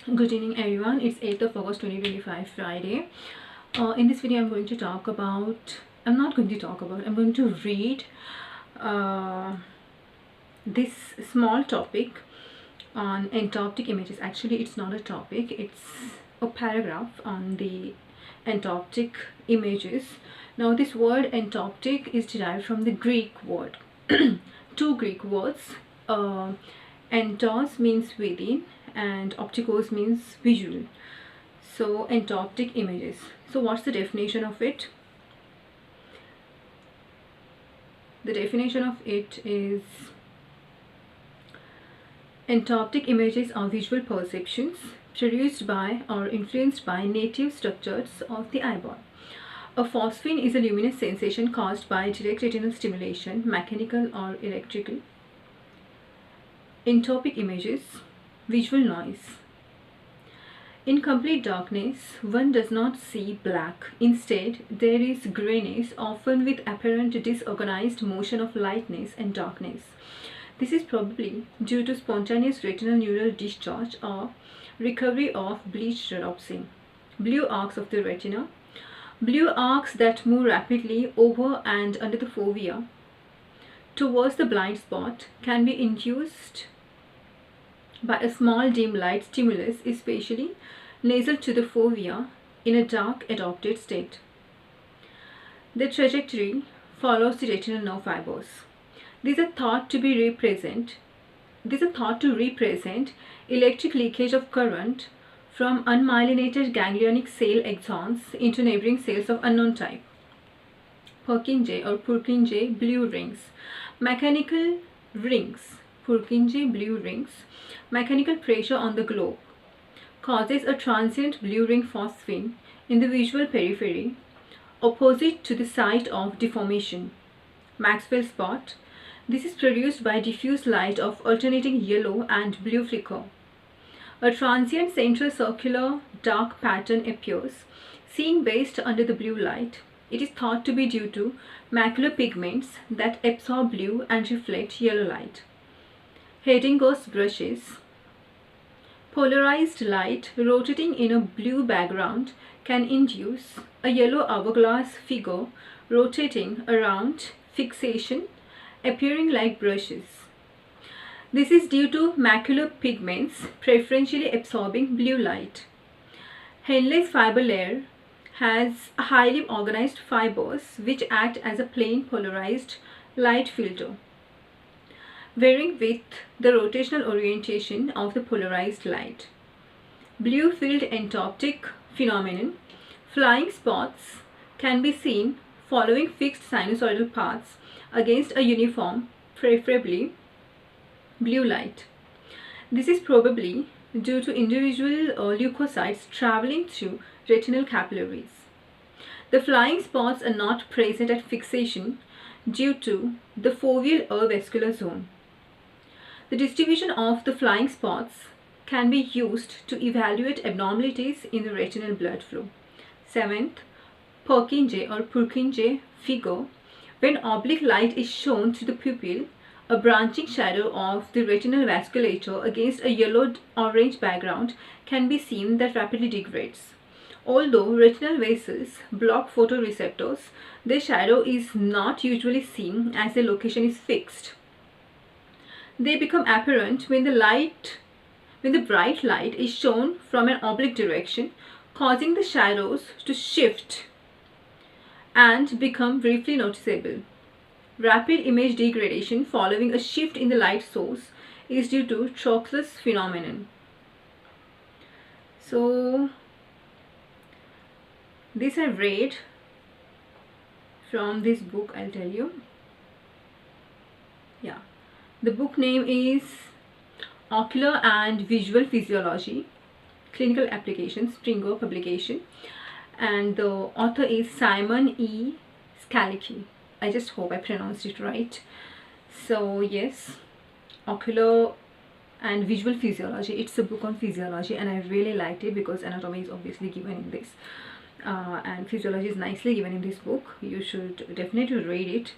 Good evening everyone, it's 8th of August 2025 Friday. In this video I'm going to talk about, I'm going to read uh, this small topic on entoptic images. Actually it's not a topic, it's a paragraph on the entoptic images. Now this word entoptic is derived from the Greek word, two Greek words. Entos means within and optikos means visual. So entoptic images. So what's the definition of it? The definition of it is entoptic images are visual perceptions produced by or influenced by native structures of the eyeball. A phosphene is a luminous sensation caused by direct retinal stimulation, mechanical or electrical. Entopic images, visual noise. In complete darkness, one does not see black. Instead, there is grayness, often with apparent disorganized motion of lightness and darkness. This is probably due to spontaneous retinal neural discharge or recovery of bleached rhodopsin. Blue arcs of the retina. Blue arcs that move rapidly over and under the fovea towards the blind spot can be induced by a small dim light stimulus, especially nasal to the fovea in a dark adopted state. The trajectory follows the retinal nerve fibers. These are thought to represent electric leakage of current from unmyelinated ganglionic cell axons into neighboring cells of unknown type. Purkinje or Purkinje blue rings. Mechanical rings. Purkinje blue rings. Mechanical pressure on the globe causes a transient blue ring phosphene in the visual periphery opposite to the site of deformation. Maxwell spot. This is produced by diffuse light of alternating yellow and blue flicker. A transient central circular dark pattern appears, seen based under the blue light. It is thought to be due to macular pigments that absorb blue and reflect yellow light. Hedingos brushes. Polarized light rotating in a blue background can induce a yellow hourglass figure rotating around fixation, appearing like brushes. This is due to macular pigments preferentially absorbing blue light. Henle's fiber layer has highly organized fibers which act as a plane polarized light filter, varying with the rotational orientation of the polarized light. Blue field entoptic phenomenon. Flying spots can be seen following fixed sinusoidal paths against a uniform, preferably blue light. This is probably due to individual leukocytes traveling through retinal capillaries. The flying spots are not present at fixation due to the foveal avascular zone. The distribution of the flying spots can be used to evaluate abnormalities in the retinal blood flow. 7th, Purkinje or Purkinje figure. When oblique light is shown to the pupil, a branching shadow of the retinal vasculature against a yellow-orange background can be seen that rapidly degrades. Although retinal vessels block photoreceptors, their shadow is not usually seen as their location is fixed. They become apparent when the bright light is shown from an oblique direction, causing the shadows to shift and become briefly noticeable. Rapid image degradation following a shift in the light source is due to Trochle's phenomenon. So this I read from this book, I'll tell you. Yeah. The book name is Ocular and Visual Physiology, Clinical Applications, Springer publication, and the author is Simon E. Skalicki. I just hope I pronounced it right. So yes, Ocular and Visual Physiology. It's a book on physiology and I really liked it because anatomy is obviously given in this. And physiology is nicely given in this book. You should definitely read it.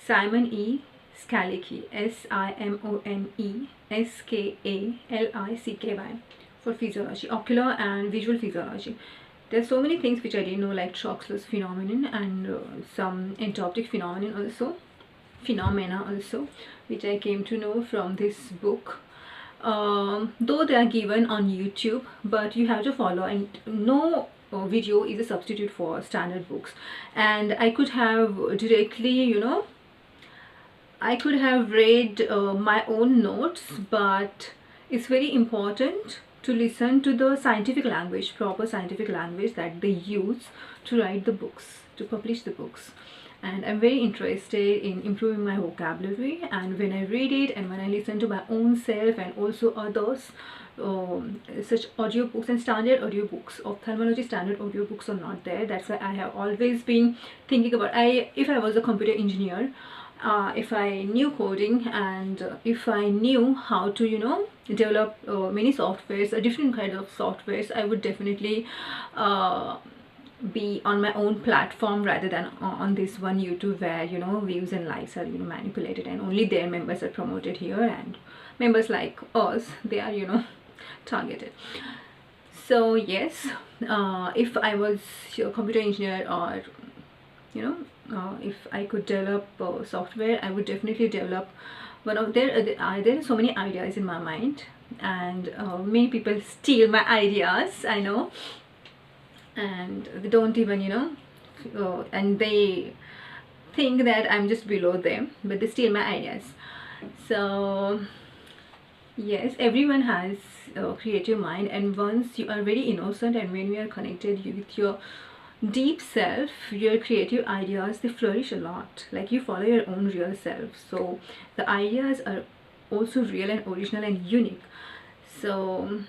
Simon E. Skalicki, Simone Skalicky, for physiology, ocular and visual physiology. There's so many things which I didn't know, like Troxler's phenomenon and some entoptic phenomena also, which I came to know from this book. Though they are given on YouTube, but you have to follow, and no video is a substitute for standard books. And I could have directly, you know, I could have read my own notes, but it's very important to listen to the scientific language, proper scientific language that they use to write the books, to publish the books. And I'm very interested in improving my vocabulary, and when I read it and when I listen to my own self and also others, such audiobooks and standard audiobooks, ophthalmology standard audiobooks are not there. That's why I have always been thinking about, if I was a computer engineer, if I knew coding and if I knew how to, you know, develop many softwares, different kind of softwares, I would definitely be on my own platform rather than on this one YouTube where, you know, views and likes are, you know, manipulated and only their members are promoted here, and members like us, they are, you know, targeted. So yes, if I was a computer engineer, or you know, if I could develop software, I would definitely develop one of there are so many ideas in my mind, and many people steal my ideas, I know, and they don't even, you know, and they think that I'm just below them, but they steal my ideas. So yes, everyone has a creative mind, and once you are very innocent and when you are connected with your deep self, your creative ideas, they flourish a lot. Like, you follow your own real self, so the ideas are also real and original and unique. So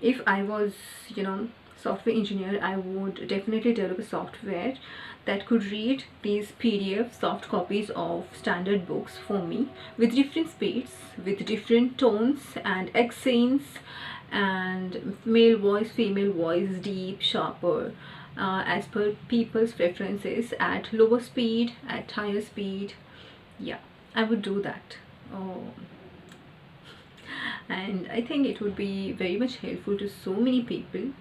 if I was, you know, software engineer, I would definitely develop a software that could read these PDF soft copies of standard books for me with different speeds, with different tones and accents, and male voice, female voice, deep, sharper, as per people's preferences, at lower speed, at higher speed. Yeah, I would do that. And I think it would be very much helpful to so many people,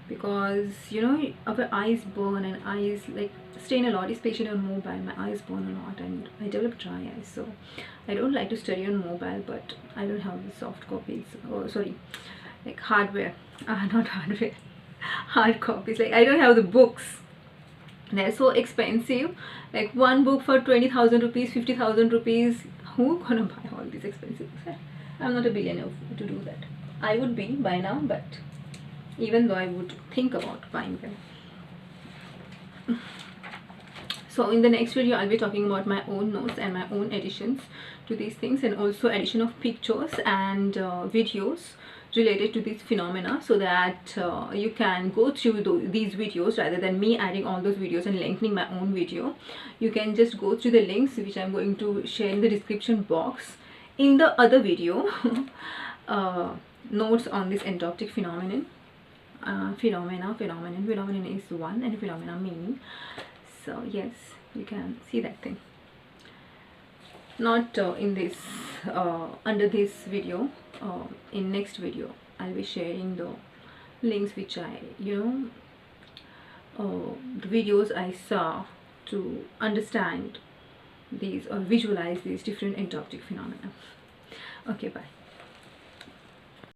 because, you know, our eyes burn and eyes like stain a lot, especially on mobile. My eyes burn a lot and I develop dry eyes, so I don't like to study on mobile. But I don't have the soft copies, or sorry, like hardware, not hardware, hard copies. Like, I don't have the books, they're so expensive. Like, one book for 20,000 rupees, 50,000 rupees, who gonna buy all these expensive books? I'm not a billionaire to do that. I would be by now, but even though I would think about buying them. So in the next video, I'll be talking about my own notes and my own additions to these things, and also addition of pictures and videos related to these phenomena, so that you can go through these videos rather than me adding all those videos and lengthening my own video. You can just go through the links which I'm going to share in the description box in the other video. Notes on this entoptic phenomenon. Phenomenon is one, and phenomena meaning. So yes, you can see that thing. Not in this under this video. In next video, I'll be sharing the links which I, you know, the videos I saw to understand these or visualize these different entoptic phenomena. Okay, bye.